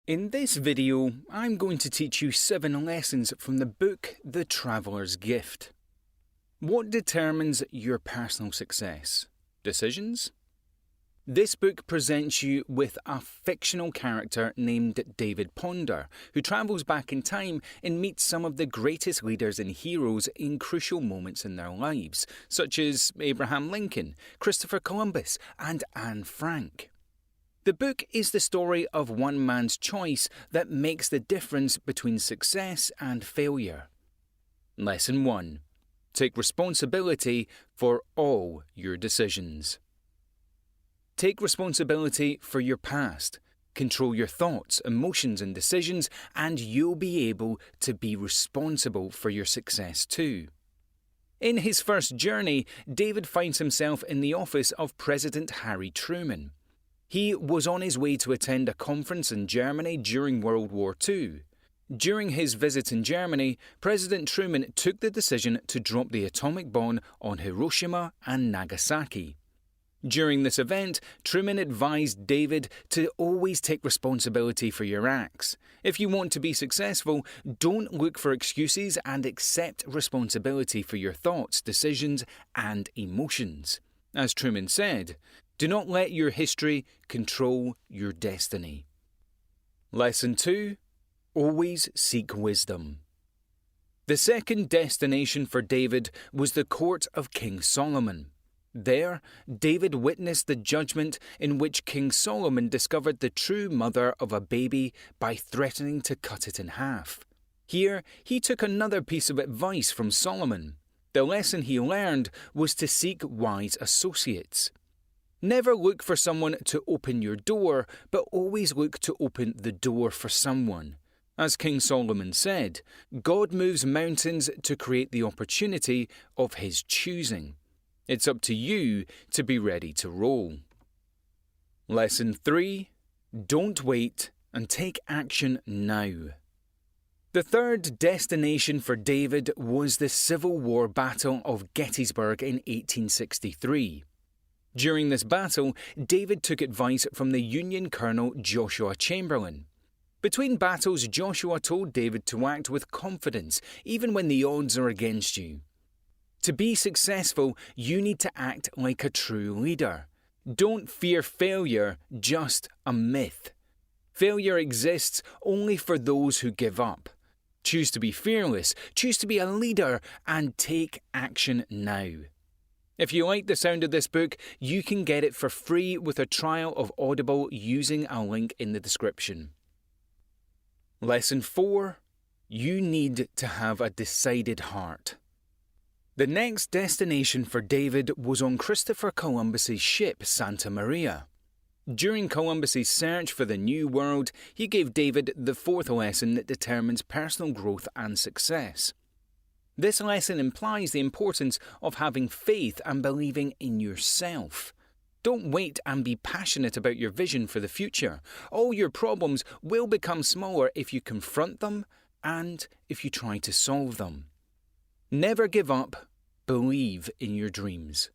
In this video, I'm going to teach you 7 lessons from the book The Traveller's Gift. What determines your personal success? Decisions? This book presents you with a fictional character named David Ponder, who travels back in time and meets some of the greatest leaders and heroes in crucial moments in their lives, such as Abraham Lincoln, Christopher Columbus, and Anne Frank. The book is the story of one man's choice that makes the difference between success and failure. Lesson 1. Take responsibility for all your decisions. Take responsibility for your past. Control your thoughts, emotions, and decisions, and you'll be able to be responsible for your success too. In his first journey, David finds himself in the office of President Harry Truman. He was on his way to attend a conference in Germany during World War II. During his visit in Germany, President Truman took the decision to drop the atomic bomb on Hiroshima and Nagasaki. During this event, Truman advised David to always take responsibility for your acts. If you want to be successful, don't look for excuses and accept responsibility for your thoughts, decisions, and emotions. As Truman said, do not let your history control your destiny. Lesson 2. Always seek wisdom. The second destination for David was the court of King Solomon. There, David witnessed the judgment in which King Solomon discovered the true mother of a baby by threatening to cut it in half. Here, he took another piece of advice from Solomon. The lesson he learned was to seek wise associates. Never look for someone to open your door, but always look to open the door for someone. As King Solomon said, God moves mountains to create the opportunity of his choosing. It's up to you to be ready to roll. Lesson 3. Don't wait and take action now. The third destination for David was the Civil War Battle of Gettysburg in 1863. During this battle, David took advice from the Union Colonel Joshua Chamberlain. Between battles, Joshua told David to act with confidence, even when the odds are against you. To be successful, you need to act like a true leader. Don't fear failure, just a myth. Failure exists only for those who give up. Choose to be fearless, choose to be a leader, and take action now. If you like the sound of this book, you can get it for free with a trial of Audible using a link in the description. Lesson 4. You need to have a decided heart. The next destination for David was on Christopher Columbus's ship Santa Maria. During Columbus's search for the New World, he gave David the 4th lesson that determines personal growth and success. This lesson implies the importance of having faith and believing in yourself. Don't wait and be passionate about your vision for the future. All your problems will become smaller if you confront them and if you try to solve them. Never give up. Believe in your dreams.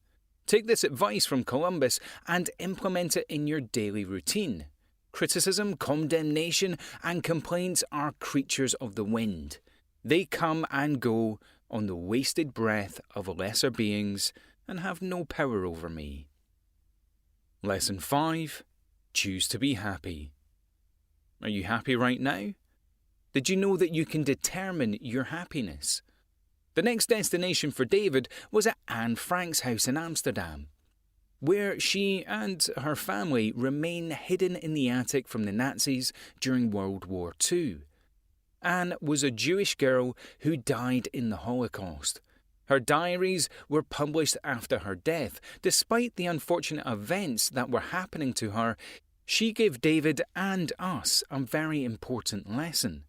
Take this advice from Columbus and implement it in your daily routine. Criticism, condemnation, and complaints are creatures of the wind. They come and go on the wasted breath of lesser beings and have no power over me. Lesson 5. Choose to be happy. Are you happy right now? Did you know that you can determine your happiness? The next destination for David was at Anne Frank's house in Amsterdam, where she and her family remain hidden in the attic from the Nazis during World War II. Anne was a Jewish girl who died in the Holocaust. Her diaries were published after her death. Despite the unfortunate events that were happening to her, she gave David and us a very important lesson.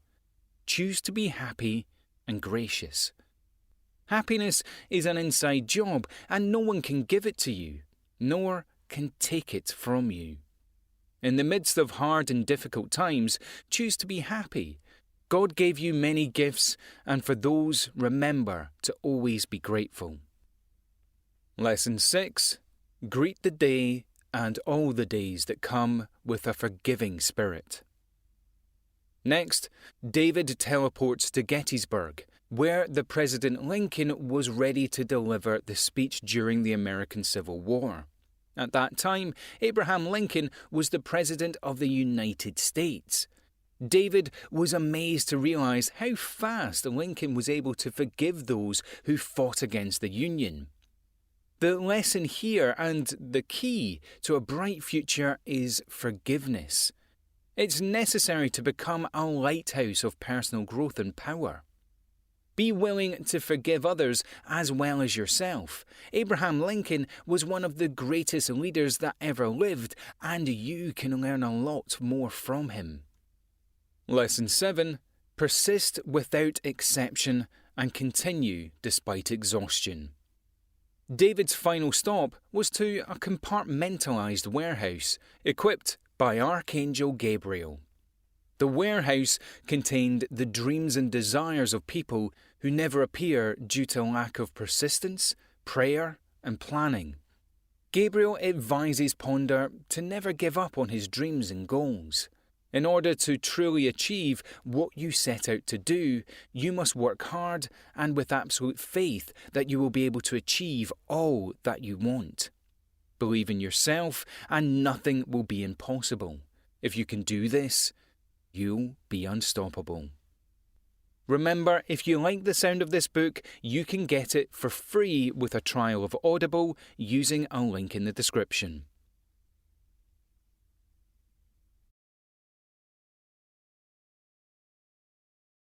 Choose to be happy and gracious. Happiness is an inside job, and no one can give it to you, nor can take it from you. In the midst of hard and difficult times, choose to be happy. God gave you many gifts, and for those, remember to always be grateful. Lesson 6. Greet the day and all the days that come with a forgiving spirit. Next, David teleports to Gettysburg, where the President Lincoln was ready to deliver the speech during the American Civil War. At that time, Abraham Lincoln was the President of the United States. David was amazed to realize how fast Lincoln was able to forgive those who fought against the Union. The lesson here and the key to a bright future is forgiveness. It's necessary to become a lighthouse of personal growth and power. Be willing to forgive others as well as yourself. Abraham Lincoln was one of the greatest leaders that ever lived, and you can learn a lot more from him. Lesson 7. Persist without exception and continue despite exhaustion. David's final stop was to a compartmentalized warehouse equipped by Archangel Gabriel. The warehouse contained the dreams and desires of people who never appear due to lack of persistence, prayer, and planning. Gabriel advises Ponder to never give up on his dreams and goals. In order to truly achieve what you set out to do, you must work hard and with absolute faith that you will be able to achieve all that you want. Believe in yourself and nothing will be impossible. If you can do this, you'll be unstoppable. Remember, if you like the sound of this book, you can get it for free with a trial of Audible using a link in the description.